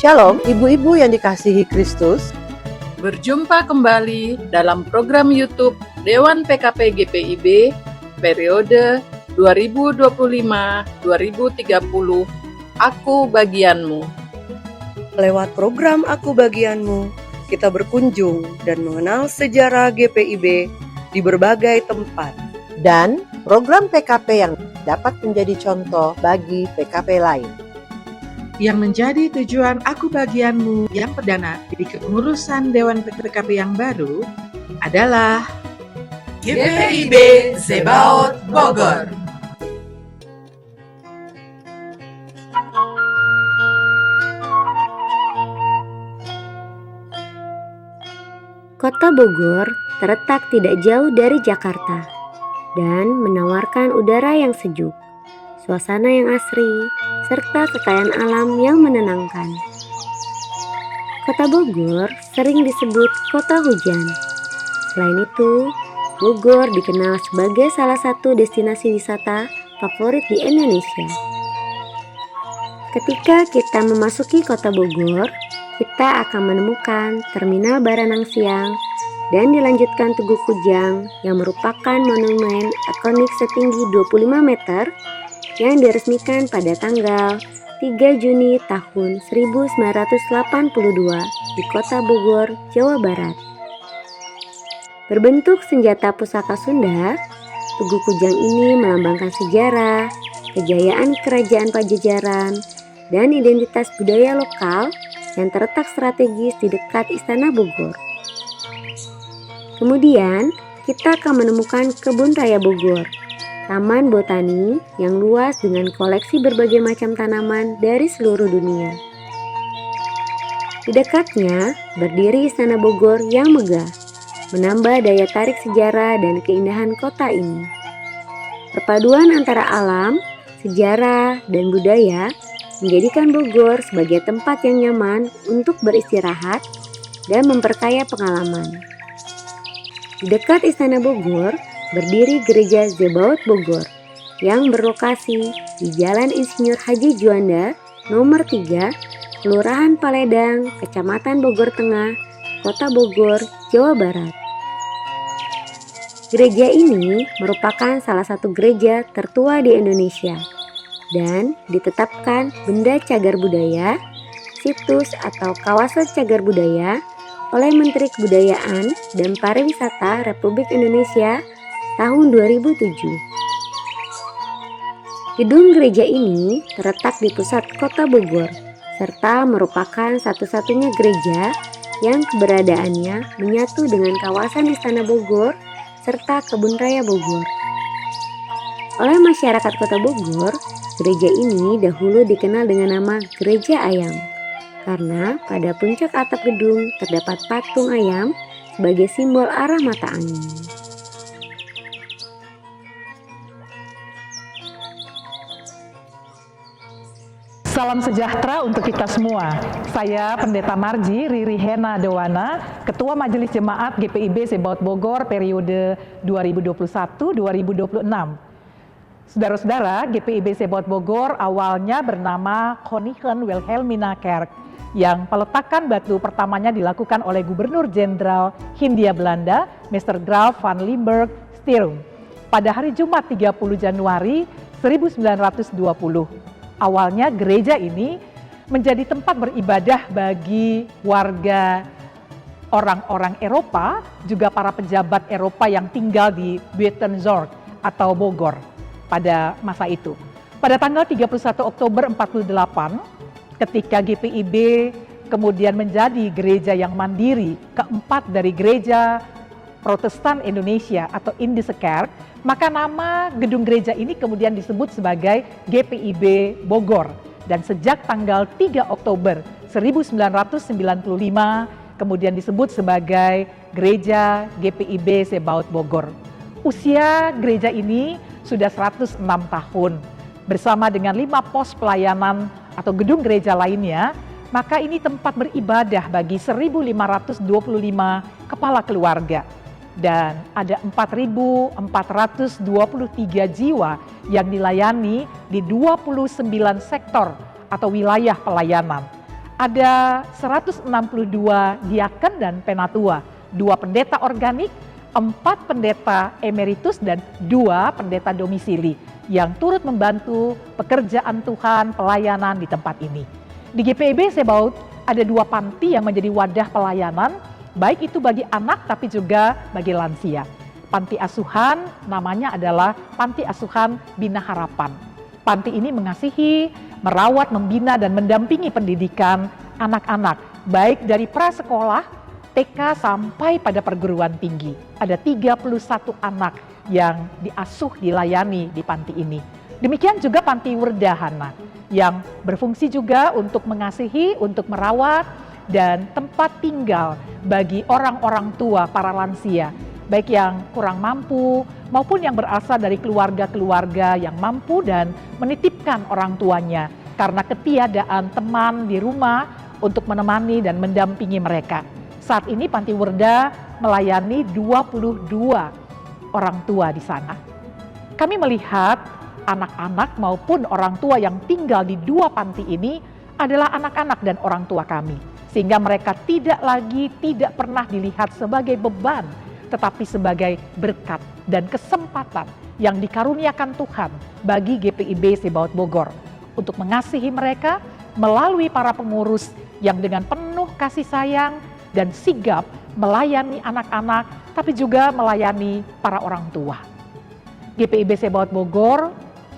Shalom, ibu-ibu yang dikasihi Kristus. Berjumpa kembali dalam program YouTube Dewan PKP GPIB periode 2025-2030, Aku Bagianmu. Lewat program Aku Bagianmu, kita berkunjung dan mengenal sejarah GPIB di berbagai tempat. Dan program PKP yang dapat menjadi contoh bagi PKP lain. Yang menjadi tujuan Aku Bagianmu yang perdana di kepengurusan Dewan PKP yang baru adalah GPIB Zebaot Bogor. Kota Bogor terletak tidak jauh dari Jakarta dan menawarkan udara yang sejuk, suasana yang asri, serta kekayaan alam yang menenangkan. Kota Bogor sering disebut kota hujan. Selain itu, Bogor dikenal sebagai salah satu destinasi wisata favorit di Indonesia. Ketika kita memasuki kota Bogor, kita akan menemukan Terminal Baranang Siang dan dilanjutkan Tugu Kujang yang merupakan monumen ikonik setinggi 25 meter yang diresmikan pada tanggal 3 Juni tahun 1982 di Kota Bogor, Jawa Barat. Berbentuk senjata pusaka Sunda, Tugu Kujang ini melambangkan sejarah, kejayaan Kerajaan Pajajaran, dan identitas budaya lokal yang terletak strategis di dekat Istana Bogor. Kemudian, kita akan menemukan Kebun Raya Bogor, taman botani yang luas dengan koleksi berbagai macam tanaman dari seluruh dunia. Di dekatnya berdiri Istana Bogor yang megah, menambah daya tarik sejarah dan keindahan kota ini. Perpaduan antara alam, sejarah, dan budaya menjadikan Bogor sebagai tempat yang nyaman untuk beristirahat dan memperkaya pengalaman. Di dekat Istana Bogor berdiri Gereja Zebaot Bogor yang berlokasi di Jalan Insinyur Haji Juanda nomor 3, Kelurahan Paledang, Kecamatan Bogor Tengah, Kota Bogor, Jawa Barat. Gereja ini merupakan salah satu gereja tertua di Indonesia dan ditetapkan Benda Cagar Budaya, situs atau kawasan cagar budaya oleh Menteri Kebudayaan dan Pariwisata Republik Indonesia tahun 2007. Gedung gereja ini terletak di pusat kota Bogor, serta merupakan satu-satunya gereja yang keberadaannya menyatu dengan kawasan Istana Bogor serta Kebun Raya Bogor. Oleh masyarakat kota Bogor, gereja ini dahulu dikenal dengan nama Gereja Ayam, karena pada puncak atap gedung terdapat patung ayam sebagai simbol arah mata angin. Salam sejahtera untuk kita semua. Saya Pendeta Marji Riri Hena Dewana, Ketua Majelis Jemaat GPIB Zebaot Bogor periode 2021-2026. Saudara-saudara, GPIB Zebaot Bogor awalnya bernama Konigen Wilhelmina Kerk, yang peletakan batu pertamanya dilakukan oleh Gubernur Jenderal Hindia Belanda, Mr. Graaf van Limburg Stirum, pada hari Jumat 30 Januari 1920. Awalnya gereja ini menjadi tempat beribadah bagi warga orang-orang Eropa, juga para pejabat Eropa yang tinggal di Buitenzorg atau Bogor pada masa itu. Pada tanggal 31 Oktober 48, ketika GPIB kemudian menjadi gereja yang mandiri, keempat dari gereja Protestan Indonesia atau Indisekerk, maka nama gedung gereja ini kemudian disebut sebagai GPIB Bogor. Dan sejak tanggal 3 Oktober 1995 kemudian disebut sebagai Gereja GPIB Zebaot Bogor. Usia gereja ini sudah 106 tahun. Bersama dengan 5 pos pelayanan atau gedung gereja lainnya, maka ini tempat beribadah bagi 1.525 kepala keluarga. Dan ada 4.423 jiwa yang dilayani di 29 sektor atau wilayah pelayanan. ada 162 diaken dan penatua, 2 pendeta organik, 4 pendeta emeritus, dan 2 pendeta domisili yang turut membantu pekerjaan Tuhan, pelayanan di tempat ini. Di GPIB Sebaut ada 2 panti yang menjadi wadah pelayanan, baik itu bagi anak tapi juga bagi lansia. Panti asuhan namanya adalah Panti Asuhan Bina Harapan. Panti ini mengasihi, merawat, membina, dan mendampingi pendidikan anak-anak, baik dari prasekolah, TK sampai pada perguruan tinggi. Ada 31 anak yang diasuh, dilayani di panti ini. Demikian juga Panti Werdahana yang berfungsi juga untuk mengasihi, untuk merawat, dan tempat tinggal bagi orang-orang tua, para lansia, baik yang kurang mampu maupun yang berasal dari keluarga-keluarga yang mampu dan menitipkan orang tuanya karena ketiadaan teman di rumah untuk menemani dan mendampingi mereka. Saat ini Panti Werda melayani 22 orang tua di sana. Kami melihat anak-anak maupun orang tua yang tinggal di 2 panti ini adalah anak-anak dan orang tua kami. Sehingga mereka tidak pernah dilihat sebagai beban, tetapi sebagai berkat dan kesempatan yang dikaruniakan Tuhan bagi GPIB Sebaut Bogor untuk mengasihi mereka melalui para pengurus yang dengan penuh kasih sayang dan sigap melayani anak-anak, tapi juga melayani para orang tua. GPIB Sebaut Bogor,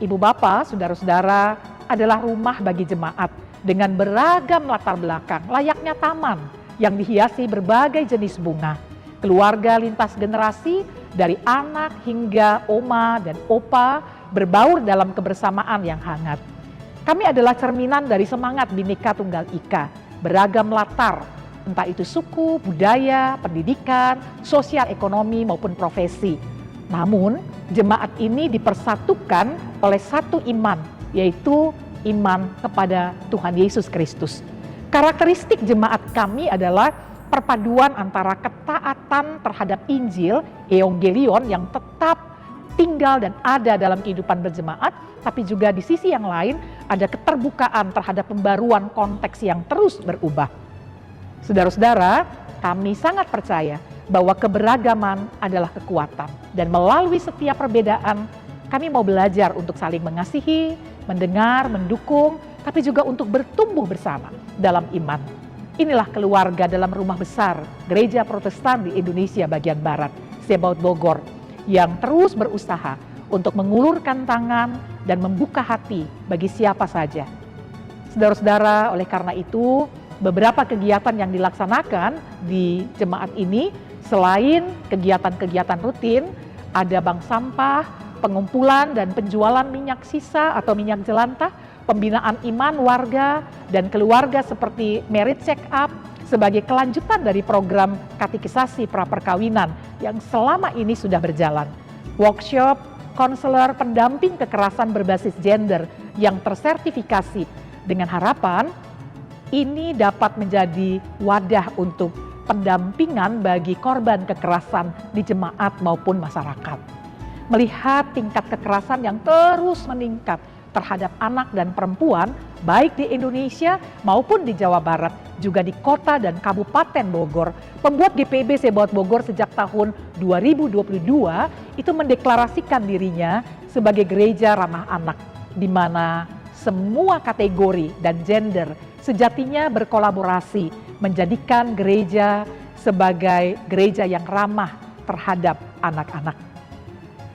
Ibu Bapak, Saudara-saudara, adalah rumah bagi jemaat dengan beragam latar belakang, layaknya taman yang dihiasi berbagai jenis bunga. Keluarga lintas generasi dari anak hingga oma dan opa berbaur dalam kebersamaan yang hangat. Kami adalah cerminan dari semangat Bhinneka Tunggal Ika, beragam latar, entah itu suku, budaya, pendidikan, sosial ekonomi maupun profesi. Namun jemaat ini dipersatukan oleh satu iman, yaitu iman kepada Tuhan Yesus Kristus. Karakteristik jemaat kami adalah perpaduan antara ketaatan terhadap Injil, Evangelion yang tetap tinggal dan ada dalam kehidupan berjemaat, tapi juga di sisi yang lain ada keterbukaan terhadap pembaruan konteks yang terus berubah. Saudara-saudara, kami sangat percaya bahwa keberagaman adalah kekuatan, dan melalui setiap perbedaan kami mau belajar untuk saling mengasihi, mendengar, mendukung, tapi juga untuk bertumbuh bersama dalam iman. Inilah keluarga dalam rumah besar Gereja Protestan di Indonesia bagian Barat, Sebaut Bogor, yang terus berusaha untuk mengulurkan tangan dan membuka hati bagi siapa saja. Saudara-saudara, oleh karena itu, beberapa kegiatan yang dilaksanakan di jemaat ini, selain kegiatan-kegiatan rutin, ada bank sampah, pengumpulan dan penjualan minyak sisa atau minyak jelantah, pembinaan iman warga dan keluarga seperti merit check up sebagai kelanjutan dari program katekisasi praperkawinan yang selama ini sudah berjalan. Workshop, konselor pendamping kekerasan berbasis gender yang tersertifikasi dengan harapan ini dapat menjadi wadah untuk pendampingan bagi korban kekerasan di jemaat maupun masyarakat. Melihat tingkat kekerasan yang terus meningkat terhadap anak dan perempuan, baik di Indonesia maupun di Jawa Barat, juga di kota dan kabupaten Bogor, membuat GPIB Sebaut Bogor sejak tahun 2022 itu mendeklarasikan dirinya sebagai gereja ramah anak, di mana semua kategori dan gender sejatinya berkolaborasi menjadikan gereja sebagai gereja yang ramah terhadap anak-anak.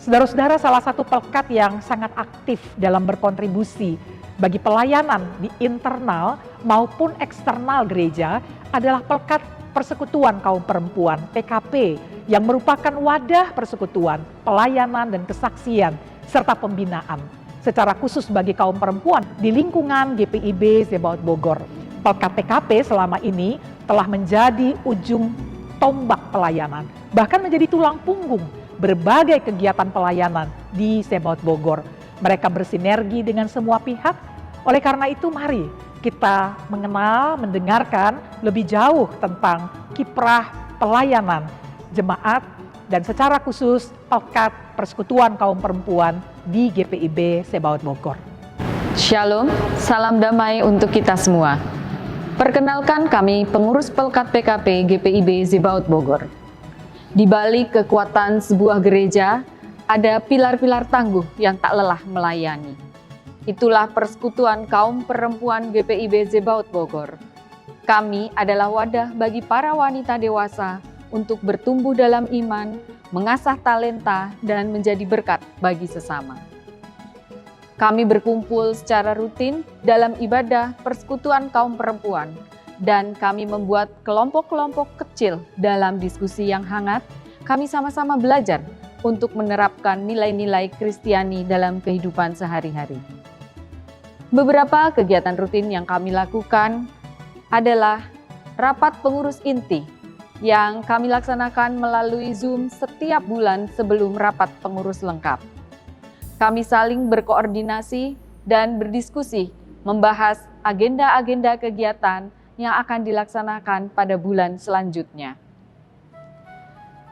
Saudara-saudara, salah satu pelekat yang sangat aktif dalam berkontribusi bagi pelayanan di internal maupun eksternal gereja adalah pelekat Persekutuan Kaum Perempuan PKP yang merupakan wadah persekutuan, pelayanan dan kesaksian serta pembinaan secara khusus bagi kaum perempuan di lingkungan GPIB Sebaut Bogor. Pelekat PKP selama ini telah menjadi ujung tombak pelayanan, bahkan menjadi tulang punggung berbagai kegiatan pelayanan di Sebaut Bogor. Mereka bersinergi dengan semua pihak. Oleh karena itu, mari kita mengenal, mendengarkan lebih jauh tentang kiprah pelayanan jemaat dan secara khusus pelekat Persekutuan Kaum Perempuan di GPIB Sebaut Bogor. Shalom, salam damai untuk kita semua. Perkenalkan, kami pengurus Pelkat PKP GPIB Zebaot Bogor. Di balik kekuatan sebuah gereja, ada pilar-pilar tangguh yang tak lelah melayani. Itulah Persekutuan Kaum Perempuan GPIB Zebaot Bogor. Kami adalah wadah bagi para wanita dewasa untuk bertumbuh dalam iman, mengasah talenta, dan menjadi berkat bagi sesama. Kami berkumpul secara rutin dalam ibadah Persekutuan Kaum Perempuan, dan kami membuat kelompok-kelompok kecil dalam diskusi yang hangat. Kami sama-sama belajar untuk menerapkan nilai-nilai Kristiani dalam kehidupan sehari-hari. Beberapa kegiatan rutin yang kami lakukan adalah rapat pengurus inti yang kami laksanakan melalui Zoom setiap bulan sebelum rapat pengurus lengkap. Kami saling berkoordinasi dan berdiskusi membahas agenda-agenda kegiatan yang akan dilaksanakan pada bulan selanjutnya.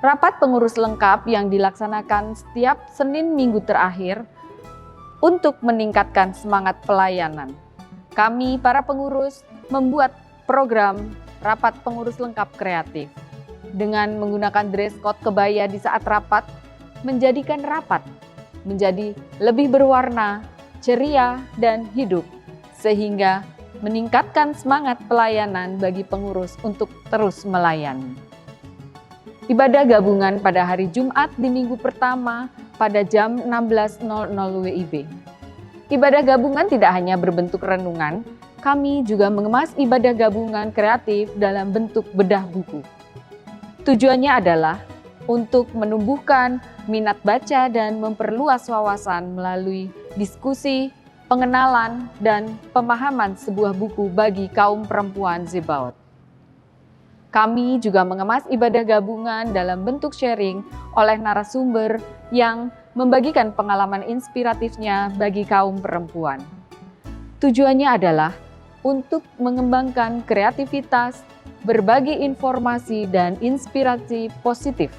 Rapat pengurus lengkap yang dilaksanakan setiap Senin Minggu terakhir untuk meningkatkan semangat pelayanan. Kami para pengurus membuat program rapat pengurus lengkap kreatif dengan menggunakan dress code kebaya di saat rapat, menjadikan rapat menjadi lebih berwarna, ceria, dan hidup, sehingga meningkatkan semangat pelayanan bagi pengurus untuk terus melayani. Ibadah gabungan pada hari Jumat di minggu pertama pada jam 16.00 WIB. Ibadah gabungan tidak hanya berbentuk renungan, kami juga mengemas ibadah gabungan kreatif dalam bentuk bedah buku. Tujuannya adalah untuk menumbuhkan minat baca dan memperluas wawasan melalui diskusi, pengenalan, dan pemahaman sebuah buku bagi kaum perempuan Zebaot. Kami juga mengemas ibadah gabungan dalam bentuk sharing oleh narasumber yang membagikan pengalaman inspiratifnya bagi kaum perempuan. Tujuannya adalah untuk mengembangkan kreativitas, berbagi informasi dan inspirasi positif,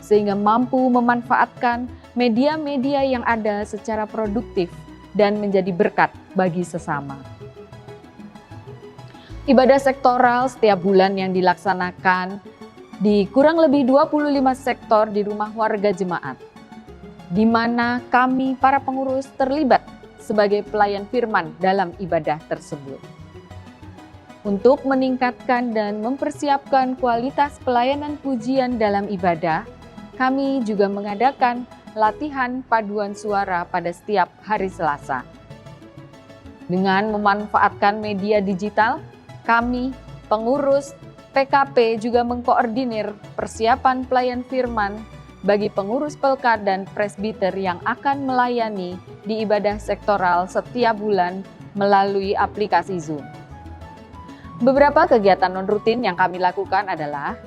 sehingga mampu memanfaatkan media-media yang ada secara produktif dan menjadi berkat bagi sesama. Ibadah sektoral setiap bulan yang dilaksanakan di kurang lebih 25 sektor di rumah warga jemaat, di mana kami para pengurus terlibat sebagai pelayan firman dalam ibadah tersebut. Untuk meningkatkan dan mempersiapkan kualitas pelayanan pujian dalam ibadah, kami juga mengadakan latihan paduan suara pada setiap hari Selasa. Dengan memanfaatkan media digital, kami, pengurus PKP juga mengkoordinir persiapan pelayan firman bagi pengurus pelkat dan presbiter yang akan melayani di ibadah sektoral setiap bulan melalui aplikasi Zoom. Beberapa kegiatan non-rutin yang kami lakukan adalah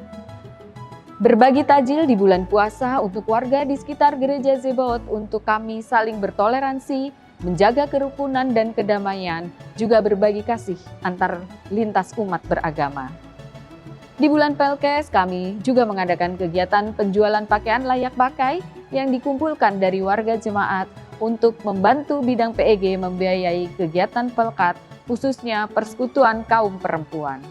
berbagi tajil di bulan puasa untuk warga di sekitar gereja Zebaot untuk kami saling bertoleransi, menjaga kerukunan dan kedamaian, juga berbagi kasih antar lintas umat beragama. Di bulan Pelkes, kami juga mengadakan kegiatan penjualan pakaian layak pakai yang dikumpulkan dari warga jemaat untuk membantu bidang PEG membiayai kegiatan Pelkat, khususnya Persekutuan Kaum Perempuan.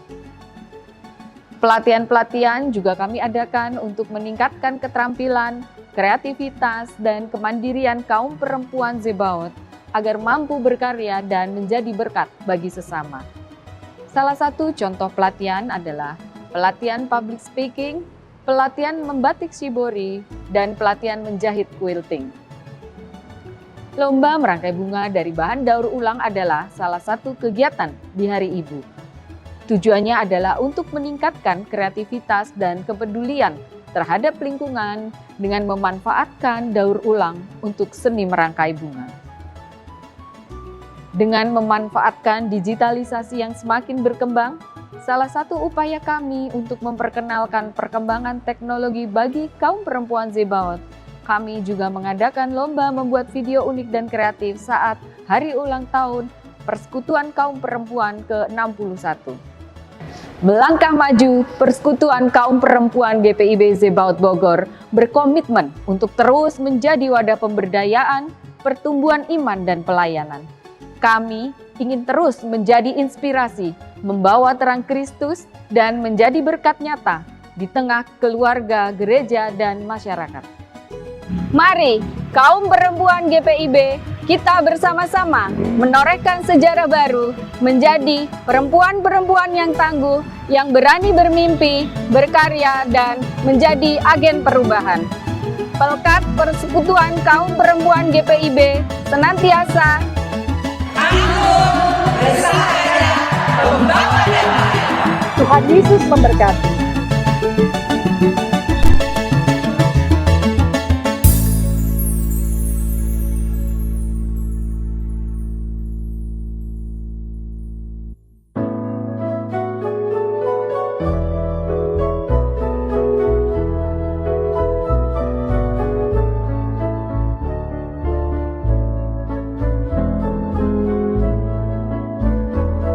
Pelatihan-pelatihan juga kami adakan untuk meningkatkan keterampilan, kreativitas, dan kemandirian kaum perempuan Zebaot agar mampu berkarya dan menjadi berkat bagi sesama. Salah satu contoh pelatihan adalah pelatihan public speaking, pelatihan membatik shibori, dan pelatihan menjahit quilting. Lomba merangkai bunga dari bahan daur ulang adalah salah satu kegiatan di Hari Ibu. Tujuannya adalah untuk meningkatkan kreativitas dan kepedulian terhadap lingkungan dengan memanfaatkan daur ulang untuk seni merangkai bunga. Dengan memanfaatkan digitalisasi yang semakin berkembang, salah satu upaya kami untuk memperkenalkan perkembangan teknologi bagi kaum perempuan Zebaot, kami juga mengadakan lomba membuat video unik dan kreatif saat hari ulang tahun Persekutuan Kaum Perempuan ke-61. Melangkah maju, Persekutuan Kaum Perempuan GPIB Zebaot Bogor berkomitmen untuk terus menjadi wadah pemberdayaan, pertumbuhan iman dan pelayanan. Kami ingin terus menjadi inspirasi membawa terang Kristus, dan menjadi berkat nyata di tengah keluarga, gereja, dan masyarakat. Mari, kaum perempuan GPIB, kita bersama-sama menorehkan sejarah baru menjadi perempuan-perempuan yang tangguh, yang berani bermimpi, berkarya, dan menjadi agen perubahan. Pelkat Persekutuan Kaum Perempuan GPIB senantiasa Tuhan Yesus memberkati.